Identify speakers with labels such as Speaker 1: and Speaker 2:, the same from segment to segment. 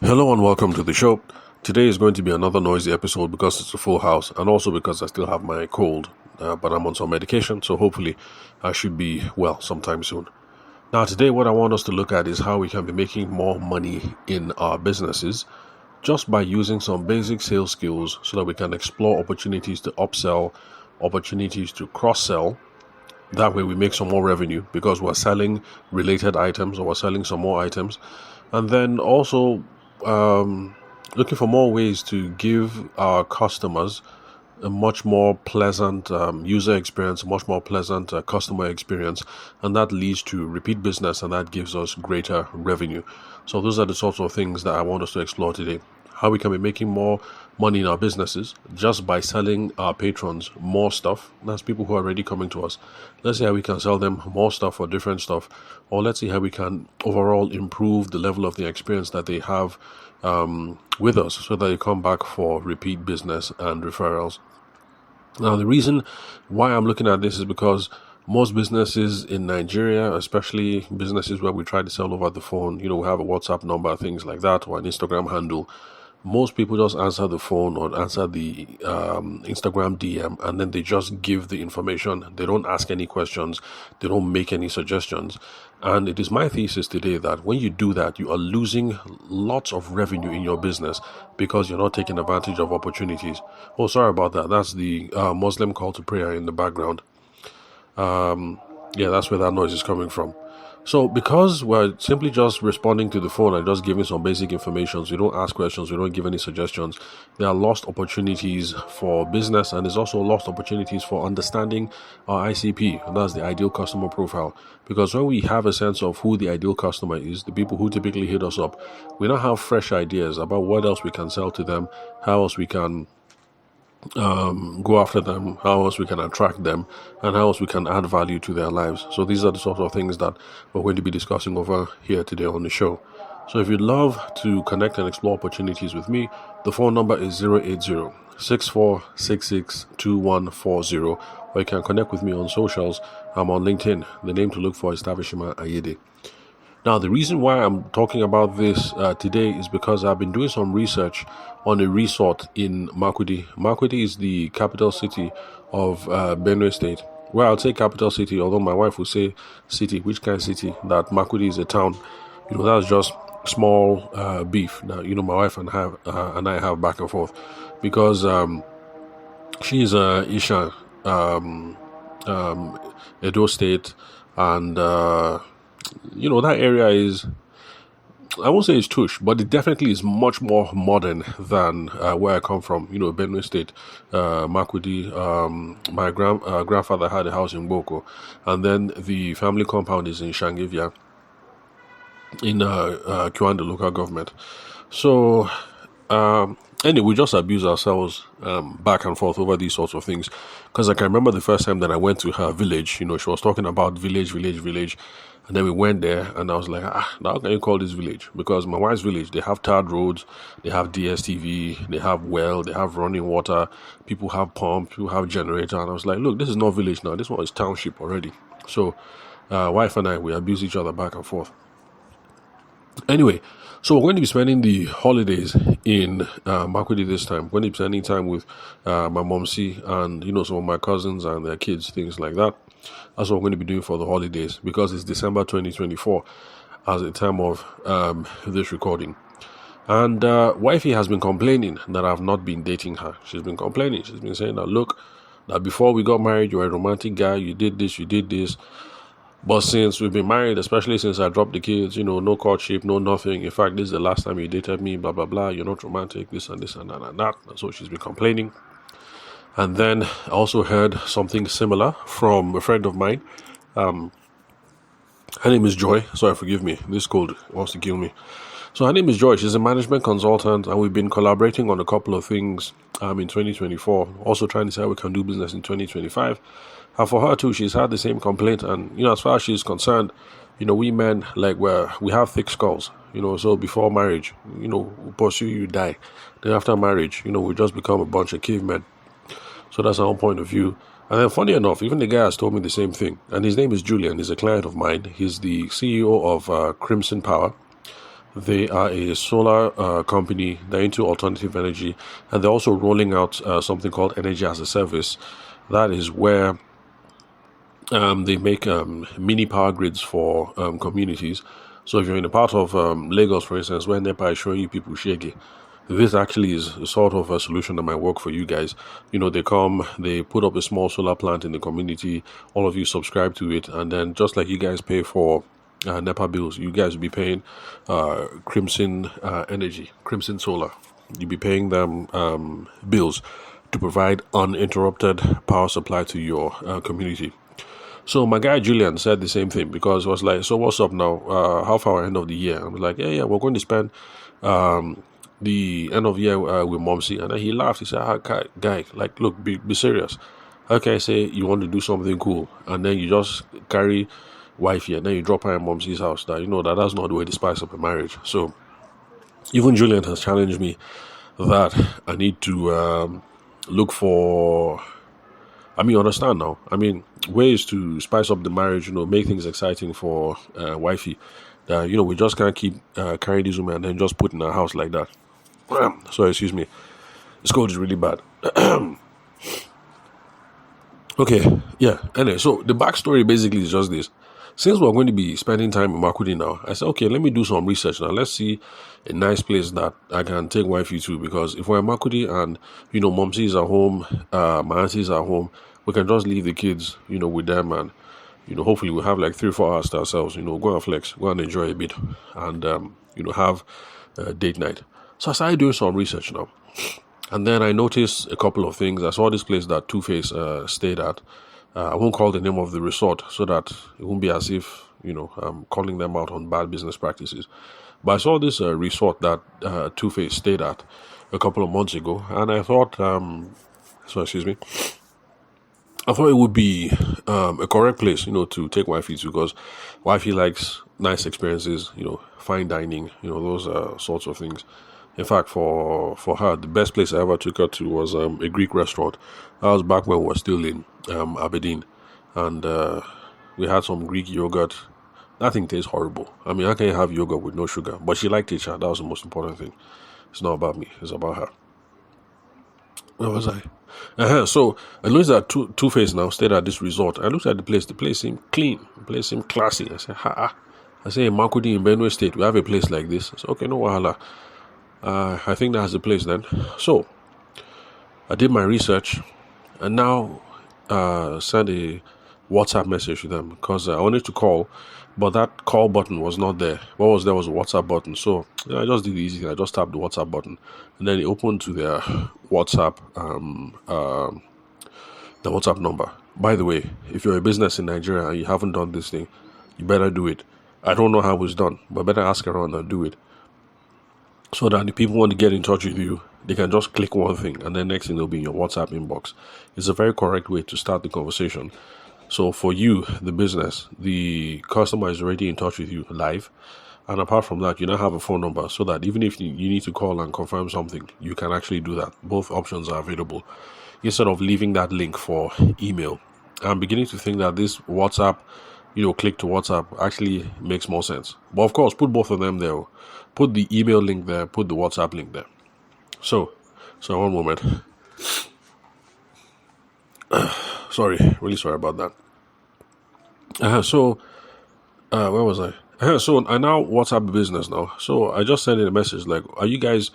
Speaker 1: Hello and welcome to the show. Today is going to be another noisy episode because it's a full house and also because I still have my cold, but I'm on some medication, so hopefully I should be well sometime soon. Now, today, what I want us to look at is how we can be making more money in our businesses just by using some basic sales skills so that we can explore opportunities to upsell, opportunities to cross sell. That way, we make some more revenue because we're selling related items or we're selling some more items. And then also, looking for more ways to give our customers a much more pleasant user experience, a much more pleasant customer experience, and that leads to repeat business and that gives us greater revenue. So those are the sorts of things that I want us to explore today. How we can be making more money in our businesses just by selling our patrons more stuff. That's people who are already coming to us. Let's see how we can sell them more stuff or different stuff, or let's see how we can overall improve the level of the experience that they have with us so that they come back for repeat business and referrals. Now, the reason why I'm looking at this is because most businesses in Nigeria, especially businesses where we try to sell over the phone, we have a WhatsApp number, things like that, or an Instagram handle. Most people just answer the phone or answer the Instagram DM and then they just give the information. They don't ask any questions. They don't make any suggestions. And it is my thesis today that when you do that, you are losing lots of revenue in your business because you're not taking advantage of opportunities. Oh, sorry about that. That's the Muslim call to prayer in the background. Yeah, that's where that noise is coming from. So because we're simply just responding to the phone and just giving some basic information, so we don't ask questions, we don't give any suggestions, there are lost opportunities for business and there's also lost opportunities for understanding our ICP, and that's the ideal customer profile. Because when we have a sense of who the ideal customer is, the people who typically hit us up, we now have fresh ideas about what else we can sell to them, how else we can go after them, how else we can attract them, and how else we can add value to their lives. So these are the sort of things that we're going to be discussing over here today on the show. So if you'd love to connect and explore opportunities with me, the phone number is 080-6466-2140, or you can connect with me on socials. I'm on LinkedIn. The name to look for is Tavishima Ayede. Now, the reason why I'm talking about this today is because I've been doing some research on a resort in Makurdi. Makurdi is the capital city of Benue State. Well, I'll say capital city, although my wife will say city. Which kind of city? That Makurdi is a town. That's just small beef that, my wife and I have back and forth. Because she's Isha, Edo State, and... that area is, I won't say it's tush, but it definitely is much more modern than where I come from. Benue State, Makurdi. My grandfather had a house in Boko, and then the family compound is in Shangivia, in Kiwanda local government. So, anyway, we just abuse ourselves back and forth over these sorts of things. Because I can remember the first time that I went to her village, she was talking about village. And then we went there and I was like, now can you call this village? Because my wife's village, they have tarred roads, they have DSTV, they have well, they have running water, people have pump, people have generator. And I was like, look, this is not village now. This one is township already. So wife and I, we abuse each other back and forth. Anyway, so we're going to be spending the holidays in Makurdi this time. We're going to be spending time with my momsy and, some of my cousins and their kids, things like that. That's what we're going to be doing for the holidays because it's December 2024 as the time of this recording. And wifey has been complaining that I've not been dating her. She's been complaining. She's been saying that, look, that before we got married, you were a romantic guy. You did this. But since we've been married, especially since I dropped the kids, no courtship, no nothing. In fact, this is the last time you dated me, blah, blah, blah. You're not romantic, this and this and that and that. And so she's been complaining. And then I also heard something similar from a friend of mine. Her name is Joy. Sorry, forgive me. This cold wants to kill me. So her name is Joy. She's a management consultant, and we've been collaborating on a couple of things in 2024. Also trying to see how we can do business in 2025. And for her too, she's had the same complaint. And as far as she's concerned, we men we have thick skulls. So before marriage, we pursue you die. Then after marriage, we just become a bunch of cavemen. So that's our own point of view. And then funny enough, even the guy has told me the same thing. And his name is Julian. He's a client of mine. He's the CEO of Crimson Power. They are a solar company. They're into alternative energy, and they're also rolling out something called energy as a service. That is where they make mini power grids for communities. So if you're in a part of Lagos, for instance, where NEPA is showing you people shaggy, this actually is sort of a solution that might work for you guys. They come, they put up a small solar plant in the community, all of you subscribe to it, and then just like you guys pay for NEPA bills, you guys will be paying Crimson Energy, Crimson Solar. You'll be paying them bills to provide uninterrupted power supply to your community. So my guy Julian said the same thing, because it was like, so what's up now? How far end of the year? I was like, yeah, we're going to spend the end of year with Momsy. And then he laughed. He said, guy, like, look, be serious. How can I say you want to do something cool and then you just carry wifey and then you drop her at Momsy's house? That's not the way to spice up a marriage. So even Julian has challenged me that I need to look for, understand now. Ways to spice up the marriage, make things exciting for wifey. We just can't keep carrying this woman and then just put in our house like that. Sorry, excuse me. This cold is really bad. Okay, yeah. Anyway, so the backstory basically is just this. Since we're going to be spending time in Makurdi now, I said, okay, let me do some research now. Let's see a nice place that I can take wifey to, because if we're in Makurdi and, Momsy is at home, my aunties are home, we can just leave the kids, with them, and, hopefully we'll have like 3-4 hours to ourselves, go and flex, go and enjoy a bit, and, have a date night. So I started doing some research now. And then I noticed a couple of things. I saw this place that Two-Face stayed at. I won't call the name of the resort so that it won't be as if, I'm calling them out on bad business practices. But I saw this resort that Two-Face stayed at a couple of months ago. And I thought, I thought it would be a correct place, to take wifey to, because wifey likes nice experiences, fine dining, those sorts of things. In fact, for her, the best place I ever took her to was a Greek restaurant. That was back when we were still in Aberdeen. And we had some Greek yogurt. That thing tastes horrible. How can you have yogurt with no sugar? But she liked it, that was the most important thing. It's not about me, it's about her. Where was I? So I noticed that Two-Face now stayed at this resort. I looked at the place seemed clean, the place seemed classy. I said, I say, in Makurdi in Benue State, we have a place like this. I said, okay, no wahala. I think that's the place then. So I did my research and now sent a WhatsApp message to them, because I wanted to call, but that call button was not there. What was there was a WhatsApp button. So I just did the easy thing. I just tapped the WhatsApp button and then it opened to their WhatsApp, the WhatsApp number. By the way, if you're a business in Nigeria and you haven't done this thing, you better do it. I don't know how it's done, but better ask around and do it, so that the people want to get in touch with you, they can just click one thing and then next thing they'll be in your WhatsApp inbox. It's a very correct way to start the conversation. So for you, the business, the customer is already in touch with you live. And apart from that, you now have a phone number, so that even if you need to call and confirm something, you can actually do that. Both options are available, instead of leaving that link for email. I'm beginning to think that this WhatsApp, click to WhatsApp actually makes more sense. But of course, put both of them there. Put the email link there, put the WhatsApp link there. So one moment. Sorry, really sorry about that. Where was I? So I now WhatsApp business now. So I just sent in a message like, are you guys,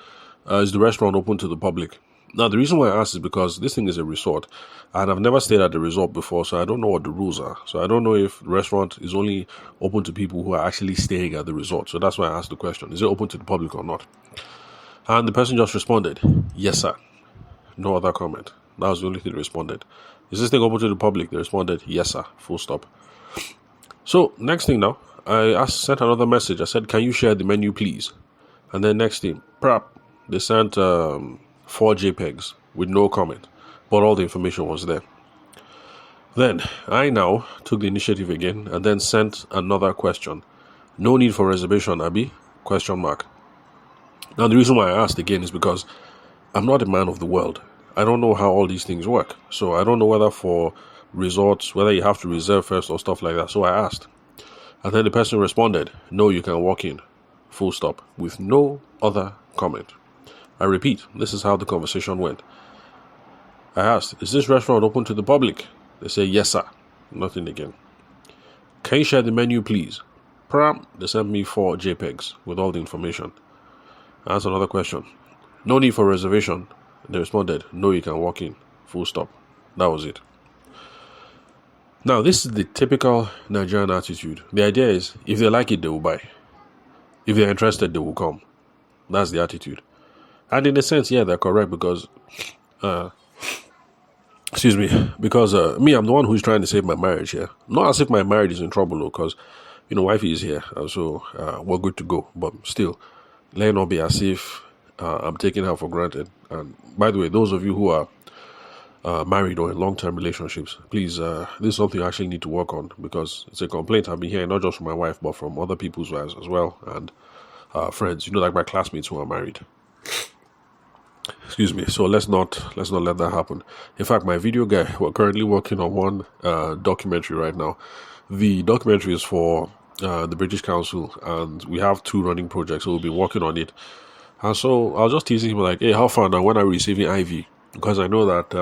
Speaker 1: is the restaurant open to the public? Now, the reason why I asked is because this thing is a resort and I've never stayed at the resort before, so I don't know what the rules are. So I don't know if the restaurant is only open to people who are actually staying at the resort. So that's why I asked the question, is it open to the public or not? And the person just responded, yes, sir. No other comment. That was the only thing they responded. Is this thing open to the public? They responded, yes, sir. Full stop. So next thing now, I sent another message. I said, can you share the menu, please? And then next thing, they sent 4 JPEGs with no comment, but all the information was there. Then I now took the initiative again and then sent another question. No need for reservation, Abi? Question mark. Now the reason why I asked again is because I'm not a man of the world. I don't know how all these things work. So I don't know whether for resorts, whether you have to reserve first or stuff like that. So I asked. And then the person responded, no, you can walk in. full stop, with no other comment. I repeat, this is how the conversation went. I asked, is this restaurant open to the public? They say, yes, sir. Nothing again. Can you share the menu, please? Pram, they sent me 4 JPEGs with all the information. I asked another question. No need for reservation. They responded, no, you can walk in. Full stop. That was it. Now, this is the typical Nigerian attitude. The idea is, if they like it, they will buy. If they're interested, they will come. That's the attitude. And in a sense, yeah, they're correct because, me, I'm the one who's trying to save my marriage here. Not as if my marriage is in trouble, because, wifey is here, so we're good to go. But still, let it not be as if I'm taking her for granted. And by the way, those of you who are married or in long-term relationships, please, this is something you actually need to work on, because it's a complaint I've been hearing not just from my wife but from other people's wives as well, and friends, like my classmates who are married. Excuse me. So let's not let that happen. In fact, my video guy, we're currently working on one documentary right now. The documentary is for the British Council, and we have 2 running projects, so we'll be working on it. And so I was just teasing him like, hey, how far now? When are we receiving IV? Because I know that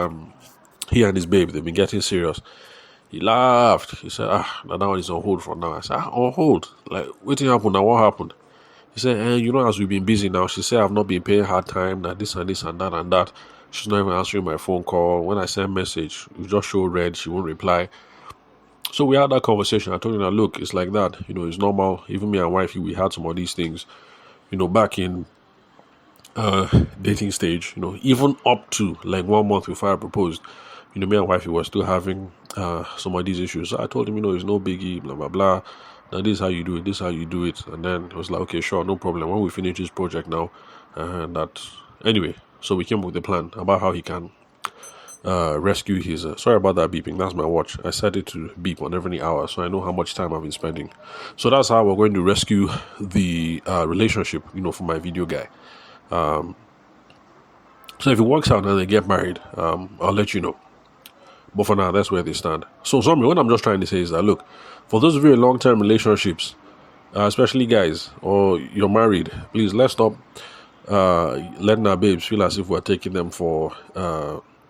Speaker 1: he and his babe, they've been getting serious. He laughed. He said, now that one is on hold for now. I said, on hold? Like, waiting happened now, what happened? He said, as we've been busy now, she said I've not been paying her time, that this and this and that and that. She's not even answering my phone call. When I send message, it just show red, she won't reply. So we had that conversation. I told him that, look, it's like that. It's normal. Even me and wifey, we had some of these things, back in dating stage, even up to like 1 month before I proposed, me and wifey were still having some of these issues. So I told him, it's no biggie, blah, blah, blah. Now this is how you do it, this is how you do it. And then it was like, okay, sure, no problem. When we finish this project now, anyway, so we came up with a plan about how he can rescue his, sorry about that beeping, that's my watch. I set it to beep on every hour, so I know how much time I've been spending. So that's how we're going to rescue the relationship, for my video guy. So if it works out and they get married, I'll let you know. But for now, that's where they stand. So, what I'm just trying to say is that, look, for those of you in long-term relationships, especially guys, or you're married, please, let's stop letting our babes feel as if we're taking them for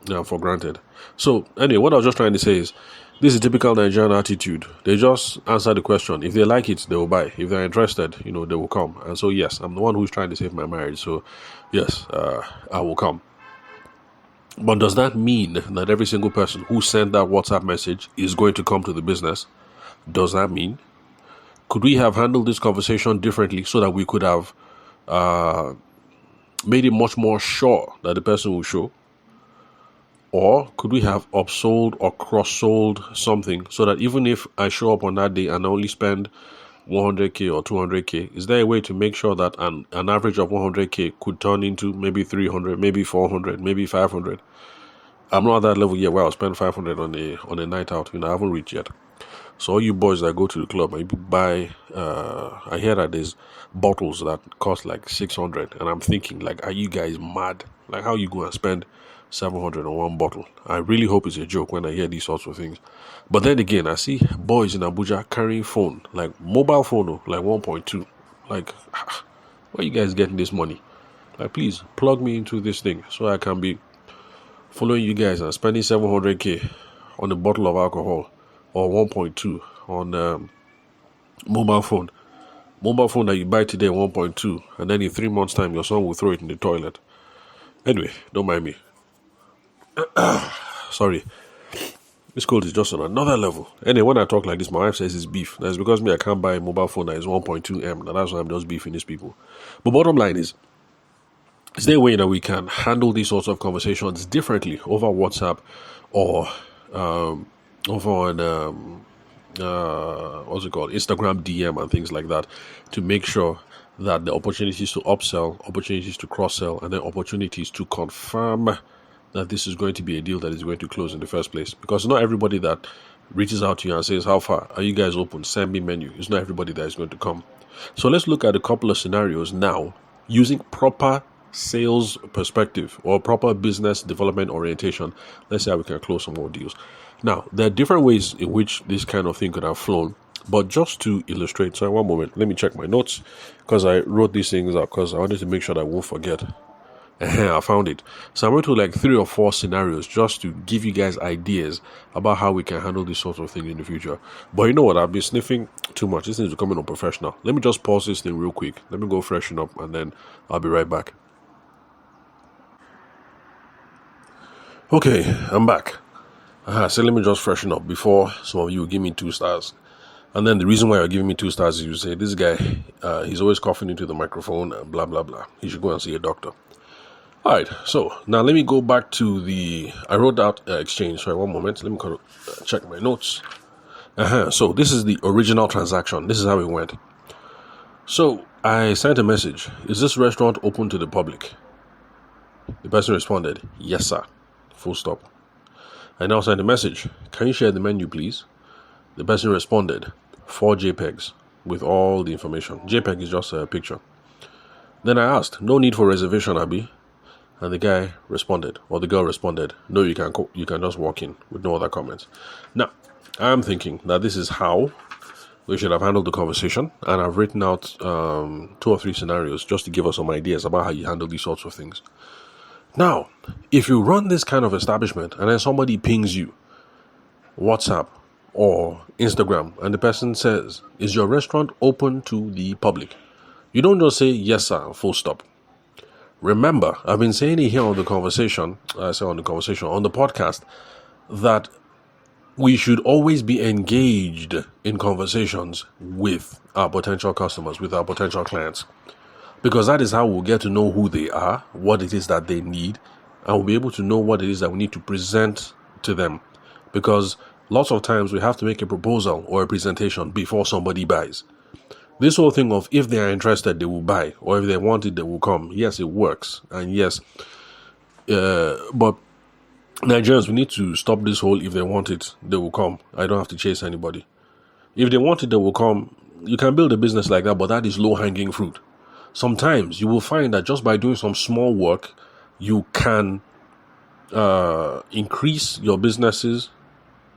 Speaker 1: granted. So, anyway, what I was just trying to say is, this is a typical Nigerian attitude. They just answer the question. If they like it, they will buy. If they're interested, they will come. And so, yes, I'm the one who's trying to save my marriage. So, yes, I will come. But does that mean that every single person who sent that WhatsApp message is going to come to the business? Does that mean? Could we have handled this conversation differently so that we could have made it much more sure that the person will show? Or could we have upsold or cross-sold something so that even if I show up on that day and I only spend 100k or 200k, is there a way to make sure that an average of 100k could turn into maybe 300, maybe 400, maybe 500? I'm not at that level yet where I'll spend 500 on a night out. I haven't reached yet. So all you boys that go to the club and you buy, I hear that there's bottles that cost like 600, and I'm thinking, like, are you guys mad? Like, how you go and spend 700 on one bottle? I really hope it's a joke when I hear these sorts of things. But then again, I see boys in Abuja carrying phone, like mobile phone, like 1.2. Like, where are you guys getting this money? Like, please plug me into this thing so I can be following you guys and spending 700k on a bottle of alcohol or 1.2 on mobile phone. Mobile phone that you buy today, 1.2, and then in 3 months' time, your son will throw it in the toilet. Anyway, don't mind me. Sorry. This cold is just on another level. Anyway, when I talk like this, my wife says it's beef. That's because I can't buy a mobile phone that is 1.2 M. That's why I'm just beefing these people. But bottom line is there a way that we can handle these sorts of conversations differently over WhatsApp or over on Instagram DM and things like that, to make sure that the opportunities to upsell, opportunities to cross-sell, and then opportunities to confirm that this is going to be a deal that is going to close in the first place. Because not everybody that reaches out to you and says, how far are you guys open, send me menu, it's not everybody that is going to come. So let's look at a couple of scenarios now using proper sales perspective or proper business development orientation. Let's say how we can close some more deals. Now, there are different ways in which this kind of thing could have flown. But just to illustrate, so one moment, let me check my notes because I wrote these things up because I wanted to make sure that I won't forget. I found it. So I went to like 3 or 4 scenarios just to give you guys ideas about how we can handle this sort of thing in the future. But you know what? I've been sniffing too much. This thing is becoming unprofessional. Let me just pause this thing real quick. Let me go freshen up and then I'll be right back. Okay, I'm back. So let me just freshen up before some of you give me 2 stars. And then the reason why you're giving me 2 stars is you say, this guy, he's always coughing into the microphone and blah, blah, blah. He should go and see a doctor. All right, so now let me go back to I wrote out exchange. Sorry, one moment. Let me check my notes. So this is the original transaction. This is how it went. So I sent a message. Is this restaurant open to the public? The person responded, yes, sir. Full stop. I now sent a message. Can you share the menu, please? The person responded, 4 JPEGs with all the information. JPEG is just a picture. Then I asked, no need for reservation, Abi. And the guy responded, or the girl responded, no, you can just walk in with no other comments. Now, I'm thinking that this is how we should have handled the conversation, and I've written out 2 or 3 scenarios just to give us some ideas about how you handle these sorts of things. Now, if you run this kind of establishment and then somebody pings you, WhatsApp or Instagram, and the person says, is your restaurant open to the public? You don't just say, yes, sir, full stop. Remember, I've been saying it here on the podcast, that we should always be engaged in conversations with our potential customers, with our potential clients, because that is how we'll get to know who they are, what it is that they need, and we'll be able to know what it is that we need to present to them. Because lots of times we have to make a proposal or a presentation before somebody buys. This whole thing of if they are interested, they will buy, or if they want it, they will come. Yes, it works. And yes, but Nigerians, we need to stop this whole if they want it, they will come. I don't have to chase anybody. If they want it, they will come. You can build a business like that, but that is low-hanging fruit. Sometimes you will find that just by doing some small work, you can increase your businesses.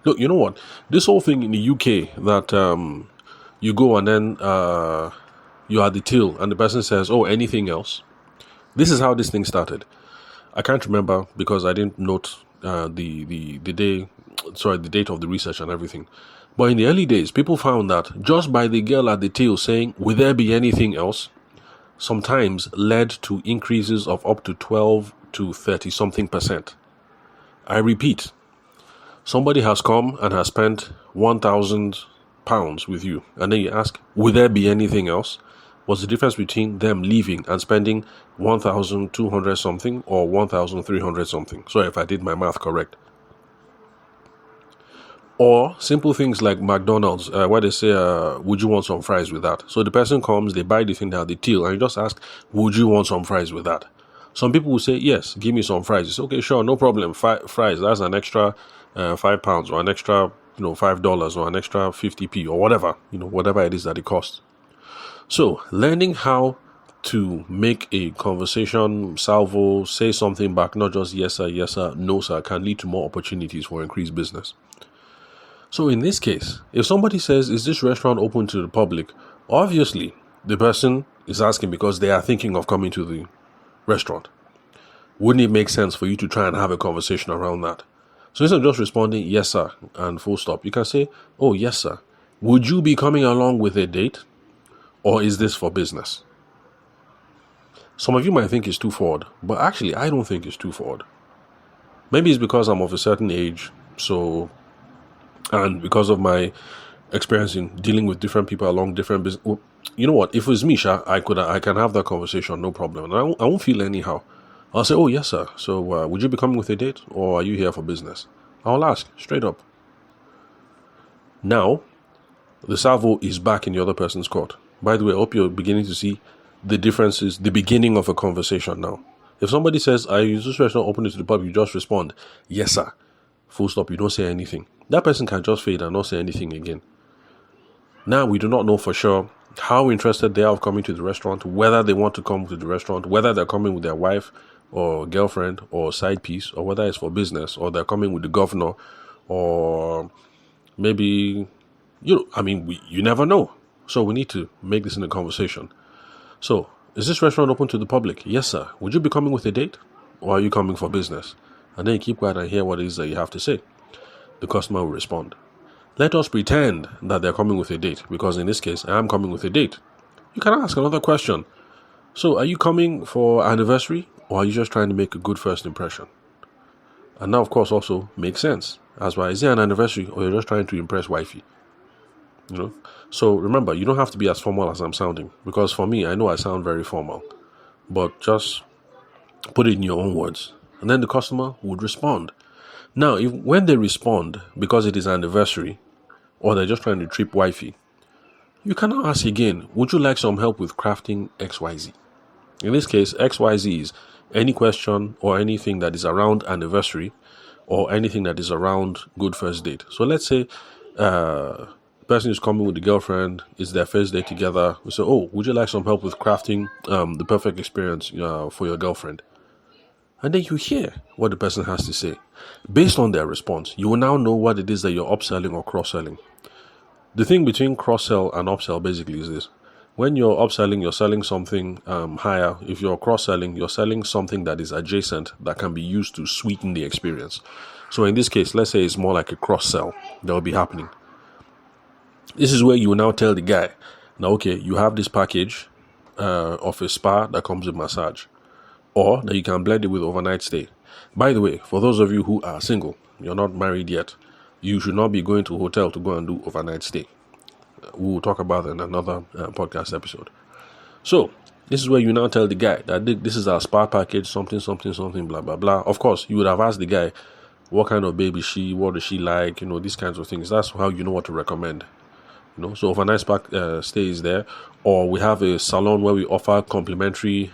Speaker 1: Look, you know what? This whole thing in the UK that you go and then you are the till and the person says, oh, anything else? This is how this thing started. I can't remember because I didn't note the date of the research and everything. But in the early days, people found that just by the girl at the till saying, will there be anything else? Sometimes led to increases of up to 12 to 30 something percent. I repeat, somebody has come and has spent £1,000 with you, and then you ask, will there be anything else? What's the difference between them leaving and spending 1,200 something or 1,300 something? Sorry if I did my math correct. Or simple things like McDonald's, where they say, would you want some fries with that? So the person comes, they buy the thing at the till, and you just ask, would you want some fries with that? Some people will say, yes, give me some fries. It's okay, sure, no problem. Fries, that's an extra £5 or an extra $5 or an extra 50p or whatever, whatever it is that it costs. So learning how to make a conversation salvo, say something back, not just yes sir, no sir, can lead to more opportunities for increased business. So in this case, if somebody says, is this restaurant open to the public? Obviously, the person is asking because they are thinking of coming to the restaurant. Wouldn't it make sense for you to try and have a conversation around that? So instead of just responding, yes, sir, and full stop, you can say, oh, yes, sir. Would you be coming along with a date? Or is this for business? Some of you might think it's too forward, but actually, I don't think it's too forward. Maybe it's because I'm of a certain age, and because of my experience in dealing with different people along different business. Well, you know what? If it was me, I can have that conversation, no problem. And I won't feel anyhow. I'll say, oh, yes, sir. So would you be coming with a date or are you here for business? I'll ask straight up. Now, the salvo is back in the other person's court. By the way, I hope you're beginning to see the differences, the beginning of a conversation now. If somebody says, I use this restaurant open to the public, you just respond, yes, sir. Full stop. You don't say anything. That person can just fade and not say anything again. Now, we do not know for sure how interested they are of coming to the restaurant, whether they want to come to the restaurant, whether they're coming with their wife or girlfriend or side piece, or whether it's for business, or they're coming with the governor, or maybe You never know. So we need to make this in a conversation. So, is this restaurant open to the public? Yes, sir. Would you be coming with a date? Or are you coming for business? And then you keep quiet and hear what it is that you have to say. The customer will respond. Let us pretend that they're coming with a date, because in this case, I am coming with a date. You can ask another question. So, are you coming for anniversary, or are you just trying to make a good first impression? And that, of course, also makes sense. As well, is it an anniversary, or you're just trying to impress wifey? So remember, you don't have to be as formal as I'm sounding, because for me, I know I sound very formal, but just put it in your own words, and then the customer would respond. Now, when they respond because it is anniversary, or they're just trying to trip wifey, you cannot ask again, would you like some help with crafting XYZ? In this case, XYZ is any question or anything that is around anniversary, or anything that is around good first date. So let's say person is coming with the girlfriend, it's their first day together. We say, oh, would you like some help with crafting the perfect experience for your girlfriend? And then you hear what the person has to say. Based on their response, you will now know what it is that you're upselling or cross-selling. The thing between cross-sell and upsell basically is this. When you're upselling, you're selling something higher. If you're cross-selling, you're selling something that is adjacent that can be used to sweeten the experience. So in this case, let's say it's more like a cross-sell that will be happening. This is where you will now tell the guy, now, okay, you have this package of a spa that comes with massage, or that you can blend it with overnight stay. By the way, for those of you who are single, you're not married yet, you should not be going to a hotel to go and do overnight stay. We will talk about that in another podcast episode. So, this is where you now tell the guy that this is our spa package, something, blah, blah, blah. Of course, you would have asked the guy, what kind of baby is she, what does she like, these kinds of things. That's how you know what to recommend. So overnight spa stay is there, or we have a salon where we offer complimentary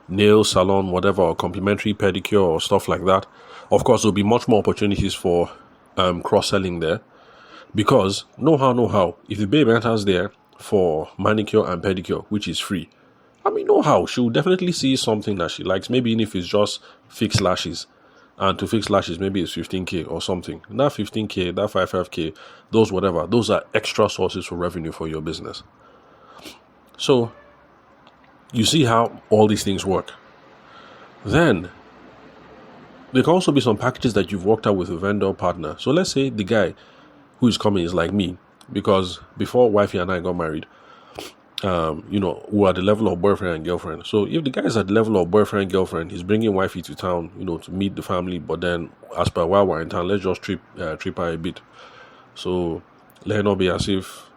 Speaker 1: nail salon, whatever, or complimentary pedicure or stuff like that. Of course, there'll be much more opportunities for cross-selling there, because no how, if the babe enters there for manicure and pedicure, which is free, no how, she'll definitely see something that she likes, maybe even if it's just fixed lashes. And to fix lashes, maybe it's 15k or something. That 15k, that 55k, those are extra sources for revenue for your business. So, you see how all these things work. Then, there can also be some packages that you've worked out with a vendor partner. So let's say the guy who is coming is like me, because before wifey and I got married, we are at the level of boyfriend and girlfriend. So if the guy is at the level of boyfriend and girlfriend, he's bringing wifey to town, to meet the family. But then, as per while we're in town, let's just trip her a bit. So let it not be as if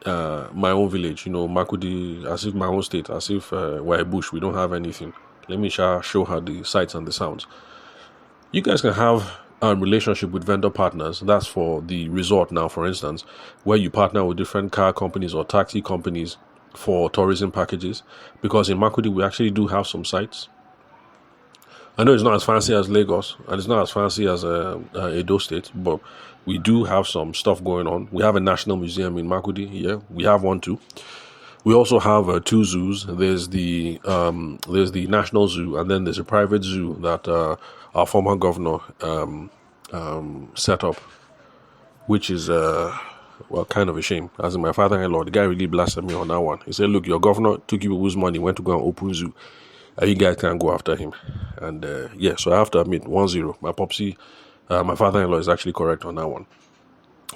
Speaker 1: my own village, Makudi, as if my own state, as if we're a bush, we don't have anything. Let me show her the sights and the sounds. You guys can have a relationship with vendor partners. That's for the resort now, for instance, where you partner with different car companies or taxi companies for tourism packages, because in Makudi we actually do have some sites. I know it's not as fancy as Lagos and it's not as fancy as Edo State, but we do have some stuff going on. We have a national museum in Makudi. Yeah, we have one too. We also have 2 zoos. There's the National Zoo, and then there's a private zoo that our former governor set up, which is kind of a shame. As in, my father-in-law, the guy really blasted me on that one. He said, look, your governor took you people's money, went to go and open zoo, and you guys can't go after him. And so I have to admit, 1-0. My popsy, my father-in-law is actually correct on that one.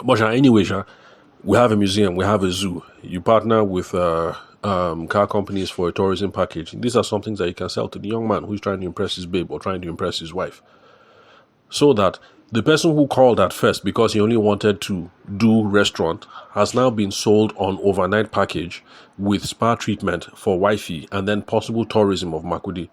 Speaker 1: But anyway, we have a museum, we have a zoo. You partner with car companies for a tourism package. These are some things that you can sell to the young man who's trying to impress his babe or trying to impress his wife. So that the person who called at first because he only wanted to do restaurant has now been sold on overnight package with spa treatment for wifey and then possible tourism of Makudi.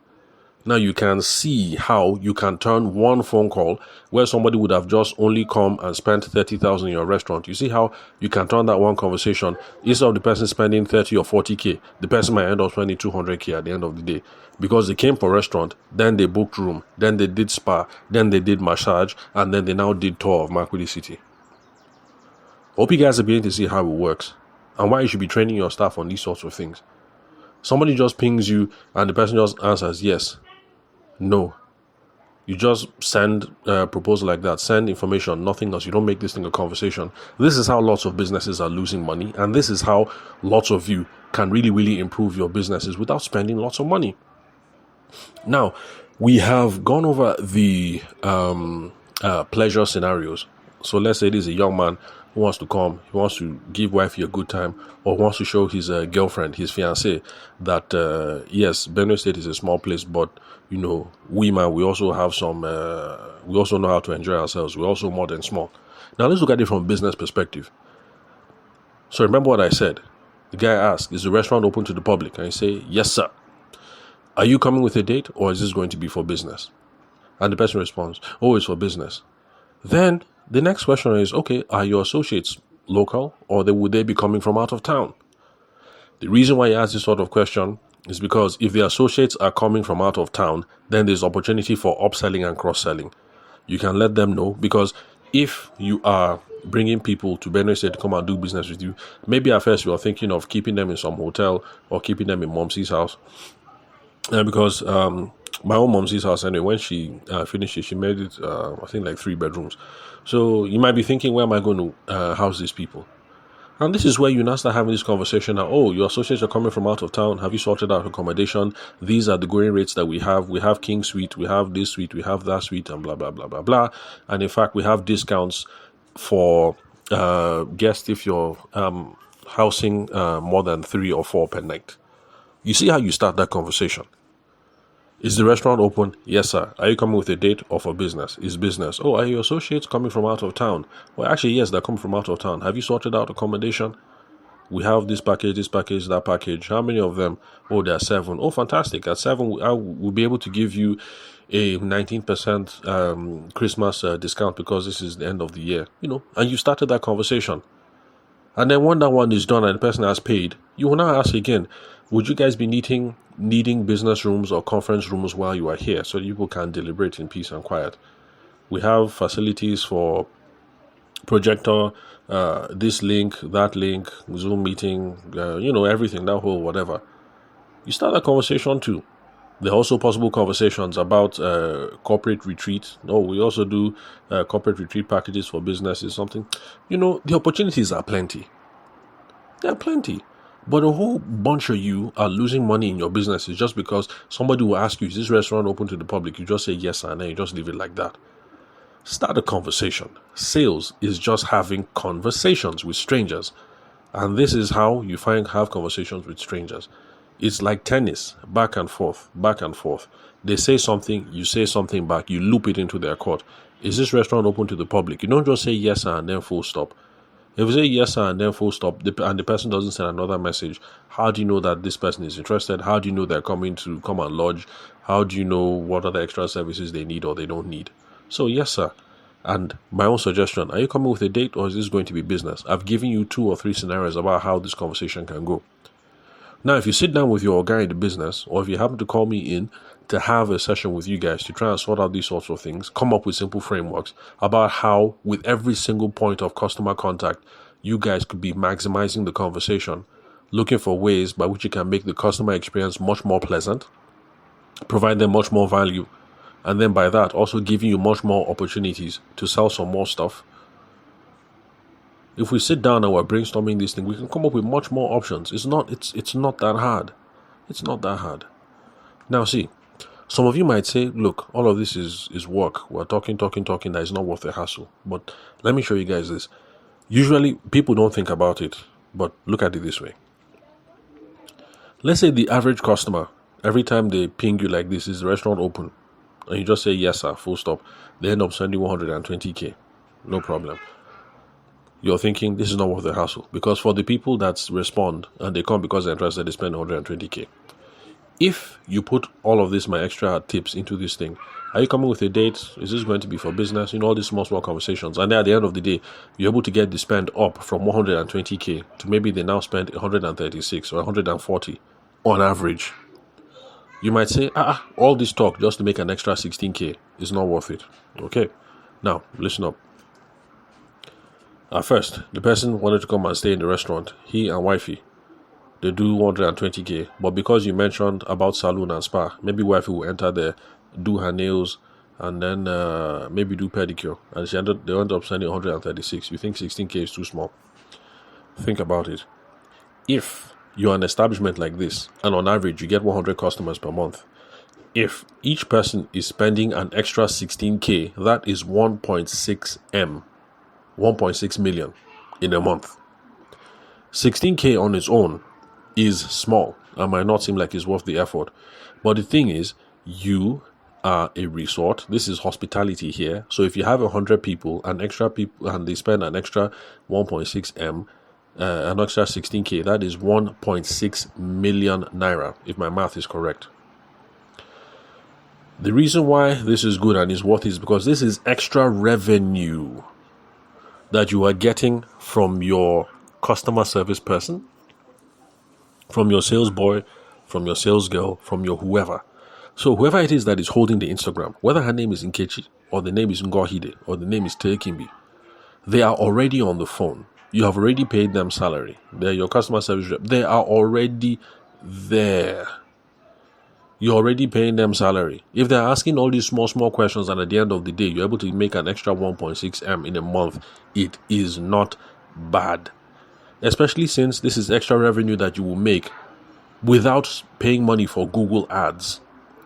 Speaker 1: Now you can see how you can turn one phone call where somebody would have just only come and spent 30,000 in your restaurant. You see how you can turn that one conversation, instead of the person spending 30 or 40k, the person might end up spending 200k at the end of the day, because they came for restaurant, then they booked room, then they did spa, then they did massage, and then they now did tour of Makudi City. Hope you guys are beginning to see how it works and why you should be training your staff on these sorts of things. Somebody just pings you and the person just answers yes, no, You just send a proposal like that, send information, nothing else. You don't make this thing a conversation. This is how lots of businesses are losing money, and this is how lots of you can really, really improve your businesses without spending lots of money. Now, we have gone over the pleasure scenarios. So let's say this is a young man who wants to come, he wants to give wifey a good time, or wants to show his girlfriend, his fiancée, that yes, Benue State is a small place, but we also have some, we also know how to enjoy ourselves. We're also more than small. Now let's look at it from a business perspective. So remember what I said. The guy asks, is the restaurant open to the public? And I say, yes, sir. Are you coming with a date, or is this going to be for business? And the person responds, oh, it's for business. Then the next question is, okay, are your associates local, or would they be coming from out of town? The reason why you ask this sort of question is because if the associates are coming from out of town, then there's opportunity for upselling and cross-selling. You can let them know, because if you are bringing people to Benue State to come and do business with you, maybe at first you are thinking of keeping them in some hotel or keeping them in Momsy's house. Because my own Momsy's house, anyway, when she finished it, she made it, I think, like 3 bedrooms. So you might be thinking, where am I going to house these people? And this is where you now start having this conversation now. Oh, your associates are coming from out of town. Have you sorted out accommodation? These are the going rates that we have. We have King Suite, we have this suite, we have that suite, and blah, blah, blah, blah, blah. And in fact, we have discounts for guests if you're housing more than 3 or 4 per night. You see how you start that conversation. Is the restaurant open? Yes, sir. Are you coming with a date or for business? Is business. Oh, are your associates coming from out of town? Well, actually, yes, they're coming from out of town. Have you sorted out accommodation? We have this package, that package. How many of them? Oh, there are 7. Oh, fantastic. At 7, I will be able to give you a 19% Christmas discount because this is the end of the year. And you started that conversation. And then when that one is done and the person has paid, you will now ask again, would you guys be needing business rooms or conference rooms while you are here so people can deliberate in peace and quiet? We have facilities for projector, this link, that link, Zoom meeting, everything, that whole whatever. You start that conversation too. There are also possible conversations about corporate retreat. No, we also do corporate retreat packages for businesses, something. The opportunities are plenty. There are plenty. But a whole bunch of you are losing money in your businesses just because somebody will ask you, is this restaurant open to the public? You just say yes, and then you just leave it like that. Start a conversation. Sales is just having conversations with strangers. And this is how you have conversations with strangers. It's like tennis, back and forth, back and forth. They say something, you say something back, you loop it into their court. Is this restaurant open to the public? You don't just say yes and then full stop. If you say yes and then full stop, and the person doesn't send another message, how do you know that this person is interested? How do you know they're coming to come and lodge? How do you know what other extra services they need or they don't need? So yes, sir. And my own suggestion, are you coming with a date or is this going to be business? I've given you 2 or 3 scenarios about how this conversation can go. Now, if you sit down with your guy in the business, or if you happen to call me in to have a session with you guys to try and sort out these sorts of things, come up with simple frameworks about how, with every single point of customer contact, you guys could be maximizing the conversation, looking for ways by which you can make the customer experience much more pleasant, provide them much more value, and then by that, also giving you much more opportunities to sell some more stuff. If we sit down and we're brainstorming this thing, we can come up with much more options. It's not that hard. It's not that hard. Now see, some of you might say, look, all of this is work. We're talking, that is not worth the hassle. But let me show you guys this. Usually people don't think about it, but look at it this way. Let's say the average customer, every time they ping you like this, is the restaurant open? And you just say yes, sir, full stop. They end up sending 120k. No problem. You're thinking this is not worth the hassle, because for the people that respond and they come because they're interested, they spend 120k. If you put all of this, my extra tips into this thing, are you coming with a date? Is this going to be for business? All these small conversations. And then at the end of the day, you're able to get the spend up from 120k to maybe they now spend 136 or 140 on average. You might say, all this talk just to make an extra 16k is not worth it. Okay, now listen up. At first, the person wanted to come and stay in the restaurant. He and wifey, they do 120k. But because you mentioned about salon and spa, maybe wifey will enter there, do her nails, and then maybe do pedicure, and they end up spending 136. You think 16K is too small? Think about it. If you're an establishment like this, and on average you get 100 customers per month, if each person is spending an extra 16K, that is 1.6 million in a month. 16K on its own is small and might not seem like it's worth the effort. But the thing is, you are a resort. This is hospitality here. So if you have 100 people, and they spend an extra 1.6 an extra 16K, that is 1.6 million naira, if my math is correct. The reason why this is good and is worth it is because this is extra revenue that you are getting from your customer service person, from your sales boy, from your sales girl, from your whoever. So whoever it is that is holding the Instagram, whether her name is Nkechi, or the name is Ngohide, or the name is Tekimbi, they are already on the phone. You have already paid them salary. They're your customer service rep. They are already there. You're already paying them salary. If they're asking all these small questions, and at the end of the day, you're able to make an extra 1.6 in a month, it is not bad. Especially since this is extra revenue that you will make without paying money for Google ads,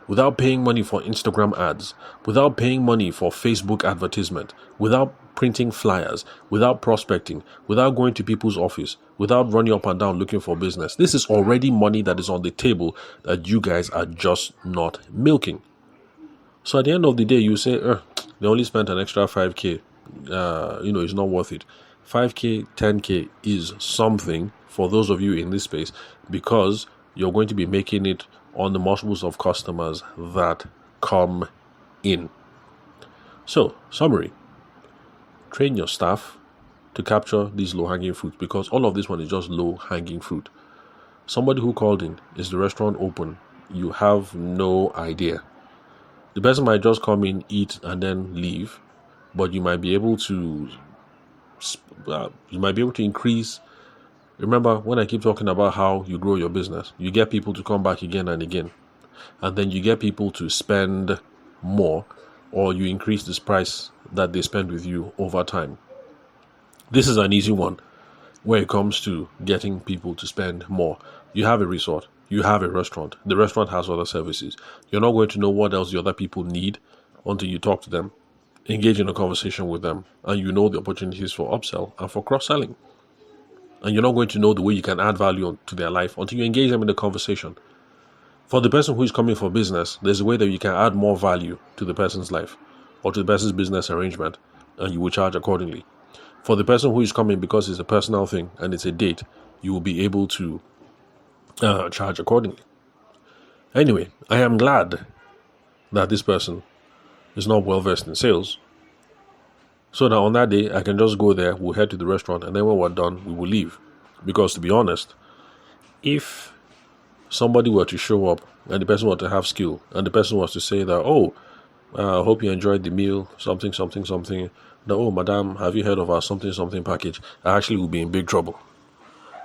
Speaker 1: without paying money for Instagram ads, without paying money for Facebook advertisement, without printing flyers, without prospecting, without going to people's office, without running up and down looking for business. This is already money that is on the table that you guys are just not milking. So at the end of the day, you say, they only spent an extra 5K. It's not worth it. 5K, 10K is something for those of you in this space, because you're going to be making it on the multiples of customers that come in. So, summary. Train your staff to capture these low-hanging fruits, because all of this one is just low-hanging fruit. Somebody who called in, is the restaurant open? You have no idea. The person might just come in, eat, and then leave, but you might be able to increase. Remember when I keep talking about how you grow your business, you get people to come back again and again, and then you get people to spend more, or you increase this price that they spend with you over time. This is an easy one where it comes to getting people to spend more. You have a resort, you have a restaurant, the restaurant has other services. You're not going to know what else the other people need until you talk to them, engage in a conversation with them, and you know the opportunities for upsell and for cross-selling. And you're not going to know the way you can add value to their life until you engage them in the conversation. For the person who is coming for business, there's a way that you can add more value to the person's life or to the person's business arrangement, and you will charge accordingly. For the person who is coming because it's a personal thing and it's a date, you will be able to charge accordingly. Anyway, I am glad that this person is not well versed in sales, so that on that day I can just go there, we'll head to the restaurant, and then when we're done, we will leave. Because to be honest, if somebody were to show up and the person were to have skill, and the person was to say that, I hope you enjoyed the meal, something, that, madam, have you heard of our something package? I actually will be in big trouble.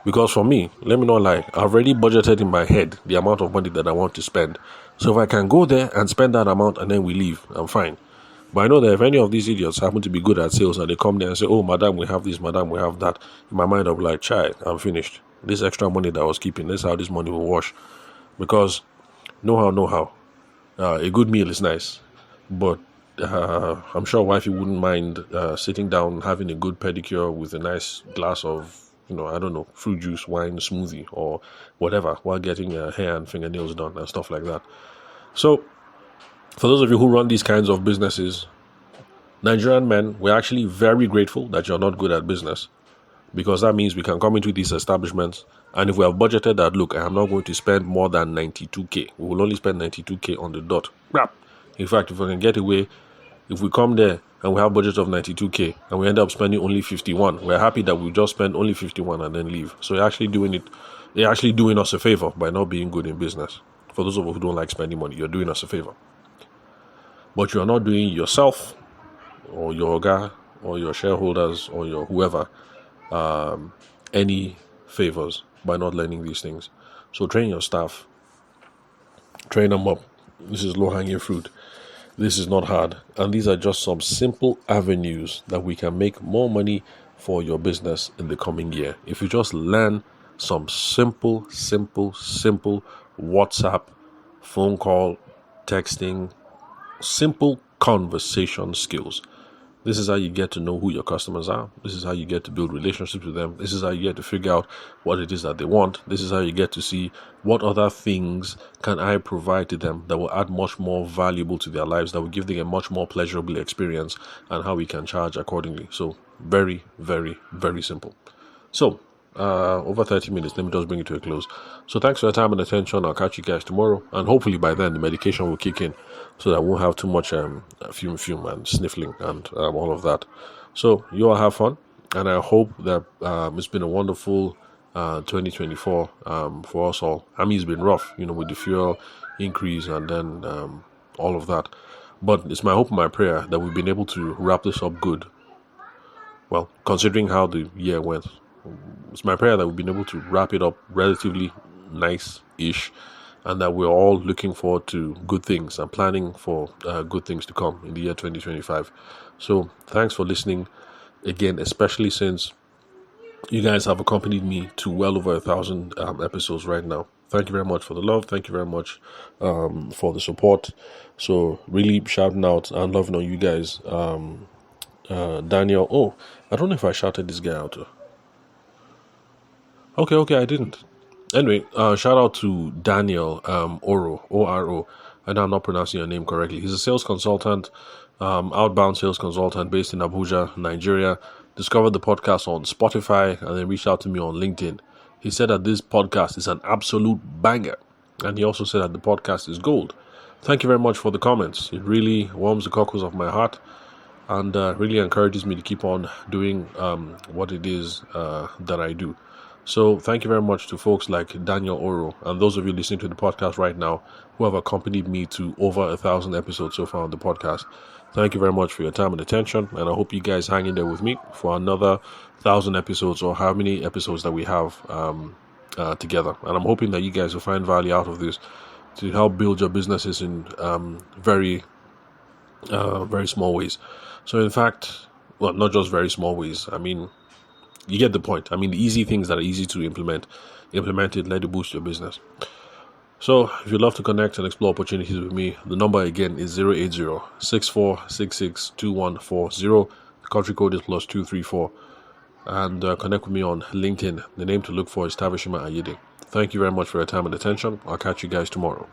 Speaker 1: Because for me, let me not lie, I've already budgeted in my head the amount of money that I want to spend. So if I can go there and spend that amount and then we leave, I'm fine. But I know that if any of these idiots happen to be good at sales and they come there and say, madam, we have this, madam, we have that, in my mind I'll be like, child, I'm finished. This extra money that I was keeping, this is how this money will wash. Because know how. A good meal is nice. But I'm sure wifey wouldn't mind sitting down, having a good pedicure with a nice glass of, fruit juice, wine, smoothie, or whatever, while getting hair and fingernails done and stuff like that. So, for those of you who run these kinds of businesses, Nigerian men, we're actually very grateful that you're not good at business, because that means we can come into these establishments, and if we have budgeted that, look, I am not going to spend more than 92K. We will only spend 92K on the dot. In fact, if we can get away, if we come there and we have a budget of 92K and we end up spending only 51, we're happy that we just spend only 51 and then leave. So you're actually doing us a favor by not being good in business. For those of us who don't like spending money, you're doing us a favor. But you're not doing yourself or your guy or your shareholders or your whoever any favors by not learning these things. So train your staff, train them up. This is low-hanging fruit. This is not hard, and these are just some simple avenues that we can make more money for your business in the coming year. If you just learn some simple WhatsApp, phone call, texting, simple conversation skills. This is how you get to know who your customers are. This is how you get to build relationships with them. This is how you get to figure out what it is that they want. This is how you get to see what other things can I provide to them that will add much more valuable to their lives, that will give them a much more pleasurable experience, and how we can charge accordingly. So very, very, very simple. So over 30 minutes, let me just bring it to a close. So thanks for your time and attention. I'll catch you guys tomorrow, and hopefully by then the medication will kick in so that I won't have too much fume and sniffling and all of that. So you all have fun, and I hope that it's been a wonderful 2024 for us all. I mean, it's been rough, with the fuel increase and then all of that, but it's my hope and my prayer that we've been able to wrap this up good. Well, considering how the year went, it's my prayer that we've been able to wrap it up relatively nice-ish, and that we're all looking forward to good things and planning for good things to come in the year 2025. So thanks for listening again, especially since you guys have accompanied me to well over 1,000 episodes right now. Thank you very much for the love. Thank you very much for the support. So really shouting out and loving on you guys. Daniel. Oh, I don't know if I shouted this guy out. Okay, I didn't. Anyway, shout out to Daniel Oro, O-R-O. I know I'm not pronouncing your name correctly. He's a sales consultant, outbound sales consultant based in Abuja, Nigeria. Discovered the podcast on Spotify and then reached out to me on LinkedIn. He said that this podcast is an absolute banger. And he also said that the podcast is gold. Thank you very much for the comments. It really warms the cockles of my heart and really encourages me to keep on doing what it is that I do. So thank you very much to folks like Daniel Oro and those of you listening to the podcast right now who have accompanied me to over 1,000 episodes so far on the podcast. Thank you very much for your time and attention, and I hope you guys hang in there with me for another 1,000 episodes or how many episodes that we have together. And I'm hoping that you guys will find value out of this to help build your businesses in very small ways. So in fact, well, not just very small ways. I mean, you get the point. I mean, the easy things that are easy to implement it, let it boost your business. So if you'd love to connect and explore opportunities with me, the number again is 080-6466-2140. The country code is +234. And connect with me on LinkedIn. The name to look for is Tavishima Ayede. Thank you very much for your time and attention. I'll catch you guys tomorrow.